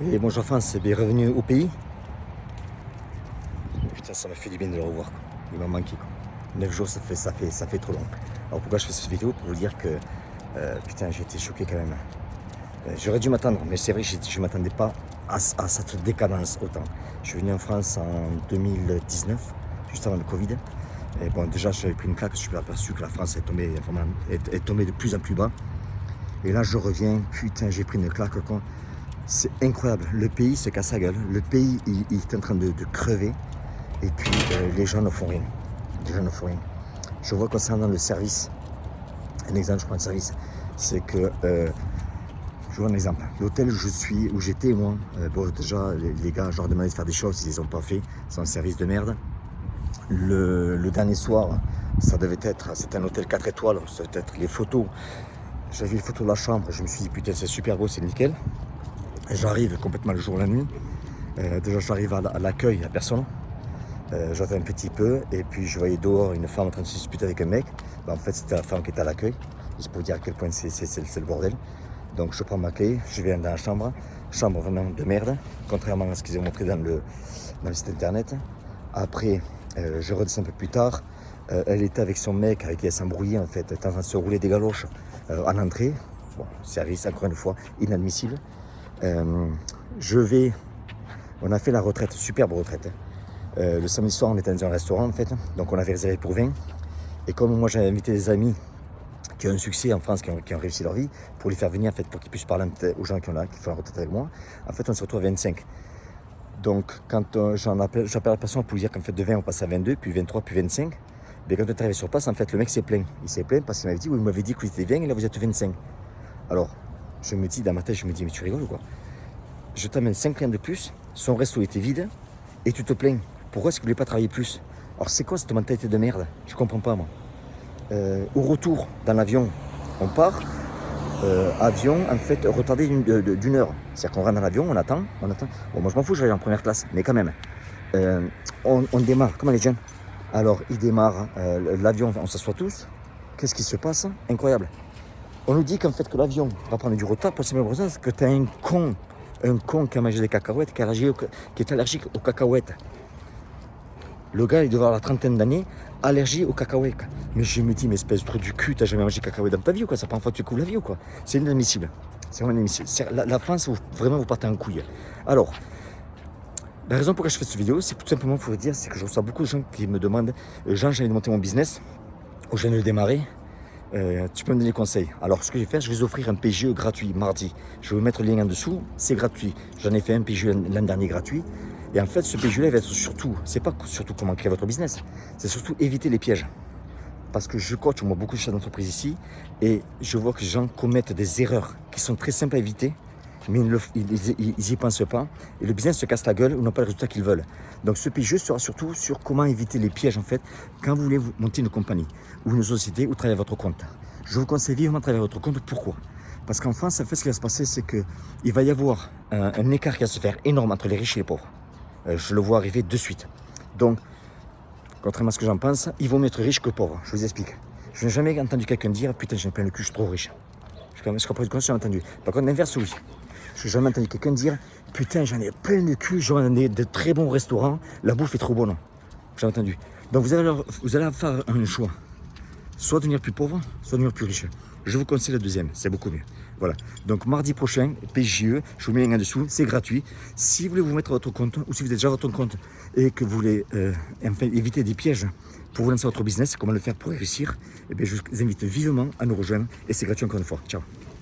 Et bonjour France, bienvenue au pays. Putain, ça m'a fait du bien de le revoir, quoi. Il m'a manqué, quoi. 9 jours, ça fait trop long. Alors pourquoi je fais cette vidéo? Pour vous dire que putain, j'ai été choqué quand même. J'aurais dû m'attendre, mais c'est vrai que je ne m'attendais pas à cette décadence autant. Je suis venu en France en 2019, juste avant le Covid. Et bon, déjà, j'avais pris une claque, je me suis aperçu que la France est tombée de plus en plus bas. Et là, je reviens, putain, j'ai pris une claque, quoi. C'est incroyable, le pays se casse la gueule, le pays il est en train de crever et puis les gens ne font rien. Les gens ne font rien. Je vois concernant le service, un exemple, je prends le service, c'est que, je vois un exemple, l'hôtel où j'étais moi, bon déjà les gars, je leur demandais de faire des choses, ils les ont pas fait, c'est un service de merde. Le dernier soir, c'était un hôtel 4 étoiles, ça devait être les photos, j'avais vu les photos de la chambre, je me suis dit putain c'est super beau, c'est nickel. J'arrive complètement le jour la nuit. Déjà j'arrive à l'accueil, à personne. J'attends un petit peu et puis je voyais dehors une femme en train de se disputer avec un mec. En fait c'était la femme qui était à l'accueil. Juste pour vous dire à quel point c'est le bordel. Donc je prends ma clé, je viens dans la chambre. Chambre vraiment de merde, contrairement à ce qu'ils ont montré dans le site internet. Après je redescends un peu plus tard. Elle était avec son mec avec qui elle s'embrouillait en fait. Elle était en train de se rouler des galoches à l'entrée. Bon, service encore une fois inadmissible. On a fait la retraite, superbe retraite. Le samedi soir, on était dans un restaurant en fait, donc on avait réservé pour 20. Et comme moi j'avais invité des amis qui ont un succès en France, qui ont réussi leur vie, pour les faire venir en fait, pour qu'ils puissent parler aux gens qui font la retraite avec moi, en fait on se retrouve à 25. Donc quand j'appelle la personne pour lui dire qu'en fait de 20 on passe à 22, puis 23, puis 25, mais quand on est arrivé sur place, en fait le mec s'est plaint. Il s'est plaint parce qu'il m'avait dit, oui, vous m'avez dit que vous étiez 20 et là vous êtes 25. Alors je me dis dans ma tête, mais tu rigoles ou quoi? Je t'amène 5 clients de plus, son resto était vide, et tu te plains. Pourquoi est-ce qu'il ne voulait pas travailler plus? Alors c'est quoi cette mentalité de merde? Je comprends pas moi. Au retour, dans l'avion, on part, avion en fait retardé d'une heure. C'est-à-dire qu'on rentre dans l'avion, on attend. Bon moi je m'en fous, j'allais en première classe, mais quand même. On démarre, comment les jeunes? Alors il démarre, l'avion, on s'assoit tous. Qu'est-ce qui se passe? Incroyable. On nous dit qu'en fait que l'avion va prendre du retard pour simplement parce que tu as un con qui a mangé des cacahuètes, qui est allergique aux cacahuètes. Le gars, il doit avoir la trentaine d'années, allergie aux cacahuètes. Mais je me dis, mais espèce de trou du cul, t'as jamais mangé de cacahuètes dans ta vie ou quoi? C'est la première fois que tu couvres la vie ou quoi? C'est inadmissible. C'est vraiment inadmissible. La France, vraiment, vous partez en couille. Alors, la raison pour laquelle je fais cette vidéo, c'est tout simplement pour vous dire, c'est que je reçois beaucoup de gens qui me demandent, Jean, j'ai envie de monter mon business, ou j'ai envie de le démarrer. Tu peux me donner des conseils. Alors ce que je vais faire, je vais vous offrir un PGE gratuit mardi. Je vais vous mettre le lien en dessous, c'est gratuit. J'en ai fait un PGE l'an dernier gratuit. Et en fait, ce PGE va être surtout, c'est pas surtout comment créer votre business, c'est surtout éviter les pièges. Parce que je coach moi beaucoup de chefs d'entreprise ici et je vois que les gens commettent des erreurs qui sont très simples à éviter, mais ils n'y pensent pas et le business se casse la gueule ou n'ont pas le résultat qu'ils veulent. Donc ce PGE sera surtout sur comment éviter les pièges en fait quand vous voulez monter une compagnie ou une société ou travailler à votre compte. Je vous conseille vivement de travailler à votre compte. Pourquoi? Parce qu'en France, en fait, ce qui va se passer, c'est qu'il va y avoir un écart qui va se faire énorme entre les riches et les pauvres. Je le vois arriver de suite. Donc, contrairement à ce que j'en pense, ils vont mieux être riches que pauvres. Je vous explique. Je n'ai jamais entendu quelqu'un dire putain, j'ai plein le cul, je suis trop riche. Je comprends du coup, j'ai entendu. Par contre, l'inverse, oui. Je n'ai jamais entendu quelqu'un dire putain, j'en ai plein le cul, j'en ai de très bons restaurants, la bouffe est trop bonne. J'ai entendu. Donc, vous allez faire un choix. Soit devenir plus pauvre, soit devenir plus riche. Je vous conseille le deuxième, c'est beaucoup mieux. Voilà. Donc mardi prochain, PJE, je vous mets un lien en dessous, c'est gratuit. Si vous voulez vous mettre à votre compte, ou si vous êtes déjà à votre compte et que vous voulez éviter des pièges pour vous lancer votre business, comment le faire pour réussir, eh bien, je vous invite vivement à nous rejoindre et c'est gratuit encore une fois. Ciao.